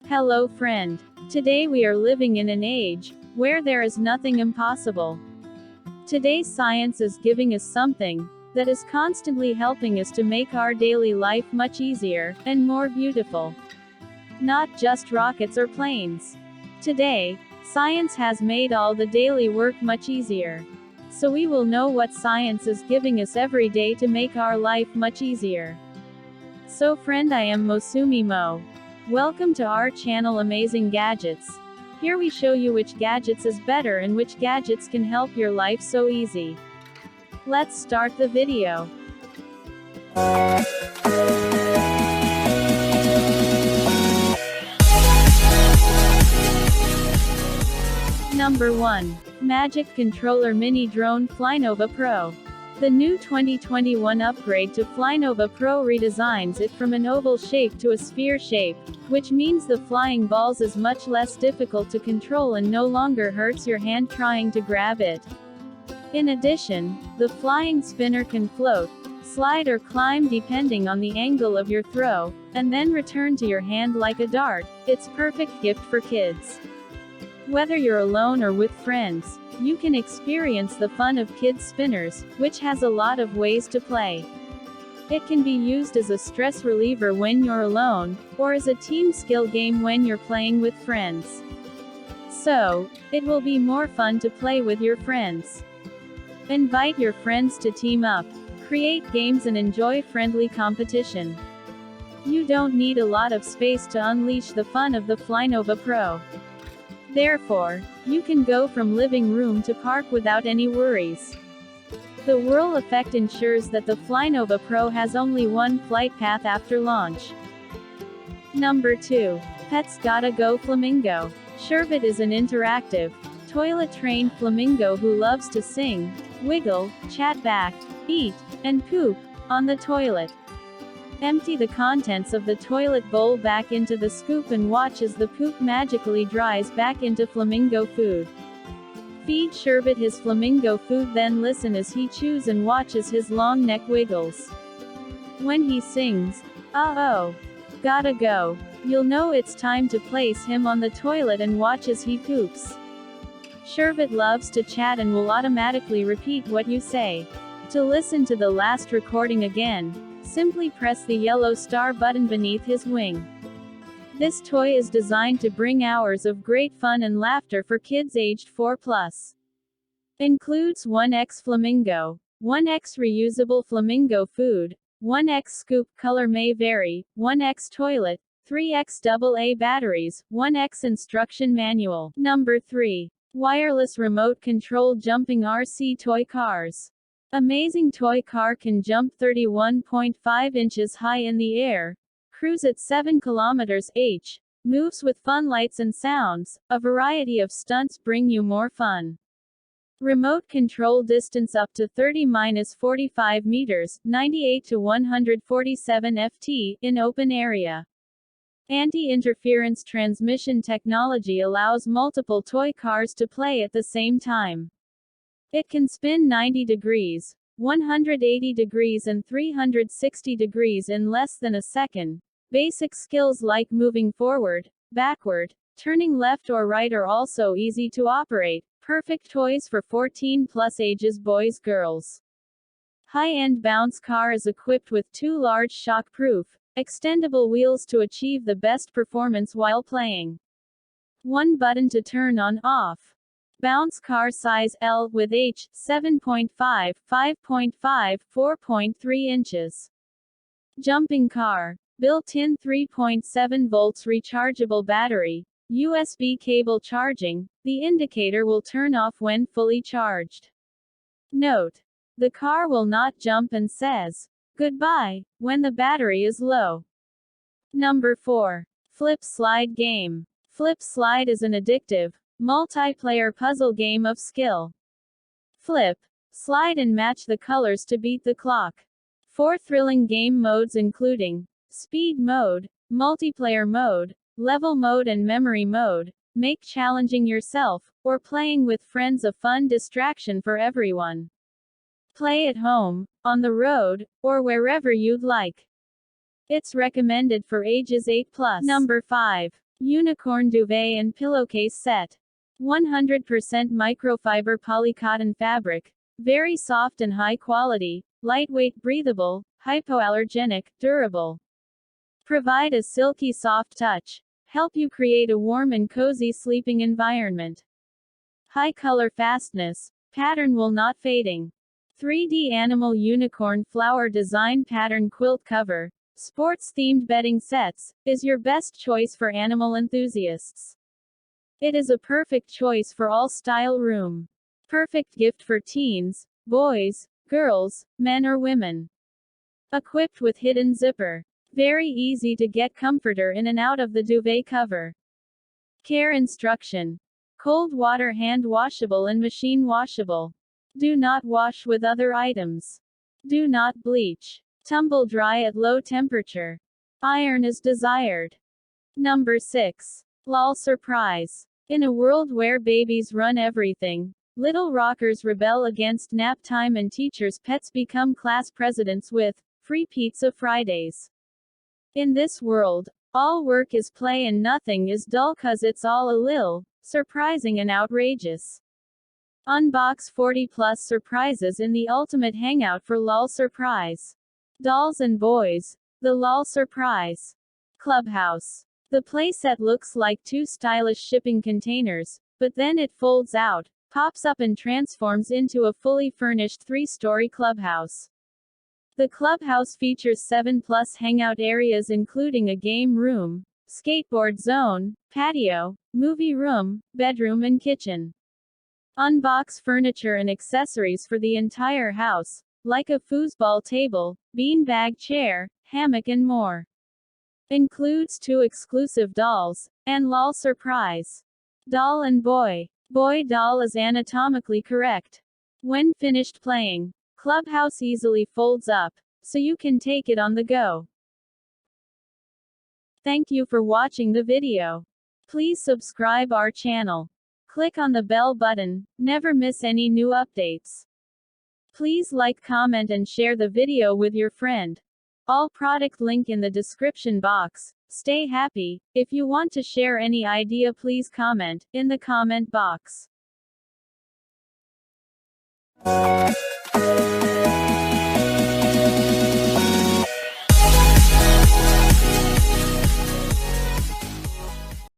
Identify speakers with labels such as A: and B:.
A: Hello friend. Today we are living in an age where there is nothing impossible. Today's science is giving us something that is constantly helping us to make our daily life much easier and more beautiful. Not just rockets or planes. Today, science has made all the daily work much easier. So we will know what science is giving us every day to make our life much easier. So friend, I am Mosumi Mo. Welcome to our channel Amazing Gadgets. Here we show you which gadgets is better and which gadgets can help your life so easy. Let's start the video. Number 1. Magic Controller Mini Drone Flynova Pro. The new 2021 upgrade to Flynova Pro redesigns it from an oval shape to a sphere shape, which means the flying balls is much less difficult to control and no longer hurts your hand trying to grab it. In addition, the flying spinner can float, slide or climb depending on the angle of your throw, and then return to your hand like a dart. It's perfect gift for kids. Whether you're alone or with friends, you can experience the fun of kids' spinners, which has a lot of ways to play. It can be used as a stress reliever when you're alone, or as a team skill game when you're playing with friends. So, it will be more fun to play with your friends. Invite your friends to team up, create games and enjoy friendly competition. You don't need a lot of space to unleash the fun of the Flynova Pro. Therefore, you can go from living room to park without any worries. The whirl effect ensures that the Flynova Pro has only one flight path after launch. Number 2. Pets Gotta Go Flamingo. Sherbet is an interactive, toilet-trained flamingo who loves to sing, wiggle, chat back, eat, and poop on the toilet. Empty the contents of the toilet bowl back into the scoop and watch as the poop magically dries back into flamingo food. Feed Sherbet his flamingo food, then listen as he chews and watch as his long neck wiggles. When he sings, "Uh-oh, gotta go," you'll know it's time to place him on the toilet and watch as he poops. Sherbet loves to chat and will automatically repeat what you say. To listen to the last recording again, simply press the yellow star button beneath his wing. This toy is designed to bring hours of great fun and laughter for kids aged 4+. Includes 1x flamingo, 1x reusable flamingo food, 1x scoop, color may vary, 1x toilet, 3x AA batteries, 1x instruction manual. Number 3. Wireless Remote Control Jumping RC Toy Cars. Amazing toy car can jump 31.5 inches high in the air, cruise at 7 km/h, moves with fun lights and sounds, a variety of stunts bring you more fun. Remote control distance up to 30-45 meters, 98 to 147 ft, in open area. Anti-interference transmission technology allows multiple toy cars to play at the same time. It can spin 90 degrees, 180 degrees and 360 degrees in less than a second. Basic skills like moving forward, backward, turning left or right are also easy to operate. Perfect toys for 14+ ages boys girls. High-end bounce car is equipped with 2 large shock-proof, extendable wheels to achieve the best performance while playing. 1 button to turn on off. Bounce car size L with H, 7.5, 5.5, 4.3 inches. Jumping car. Built-in 3.7 volts rechargeable battery, USB cable charging. The indicator will turn off when fully charged. Note: the car will not jump and says goodbye when the battery is low. Number 4. Flipslide game. Flipslide is an addictive, multiplayer puzzle game of skill. Flip, slide and match the colors to beat the clock. 4 thrilling game modes including speed mode, multiplayer mode, level mode and memory mode, make challenging yourself, or playing with friends a fun distraction for everyone. Play at home, on the road, or wherever you'd like. It's recommended for ages 8+. Number 5. Unicorn Duvet and Pillowcase Set. 100% microfiber polycotton fabric. Very soft and high quality, lightweight, breathable, hypoallergenic, durable. Provide a silky soft touch. Help you create a warm and cozy sleeping environment. High color fastness. Pattern will not fading. 3D animal unicorn flower design pattern quilt cover. Sports themed bedding sets is your best choice for animal enthusiasts. It is a perfect choice for all style room. Perfect gift for teens, boys, girls, men or women. Equipped with hidden zipper. Very easy to get comforter in and out of the duvet cover. Care instruction. Cold water hand washable and machine washable. Do not wash with other items. Do not bleach. Tumble dry at low temperature. Iron is desired. Number 6. L.O.L surprise. In a world where babies run everything, little rockers rebel against nap time and teachers' pets become class presidents with free pizza Fridays. In this world, all work is play and nothing is dull 'cause it's all a lil, surprising and outrageous. Unbox 40+ surprises in the ultimate hangout for L.O.L surprise. Dolls and boys. The L.O.L surprise. Clubhouse. The playset looks like two stylish shipping containers, but then it folds out, pops up and transforms into a fully furnished 3-story clubhouse. The clubhouse features 7+ hangout areas including a game room, skateboard zone, patio, movie room, bedroom and kitchen. Unbox furniture and accessories for the entire house, like a foosball table, beanbag chair, hammock and more. Includes 2 exclusive dolls, and L.O.L surprise. Doll and boy. Boy doll is anatomically correct. When finished playing, clubhouse easily folds up, so you can take it on the go. Thank you for watching the video. Please subscribe our channel. Click on the bell button, never miss any new updates. Please like, comment and share the video with your friend. All product link in the description box. Stay happy. If you want to share any idea, please comment in the comment box.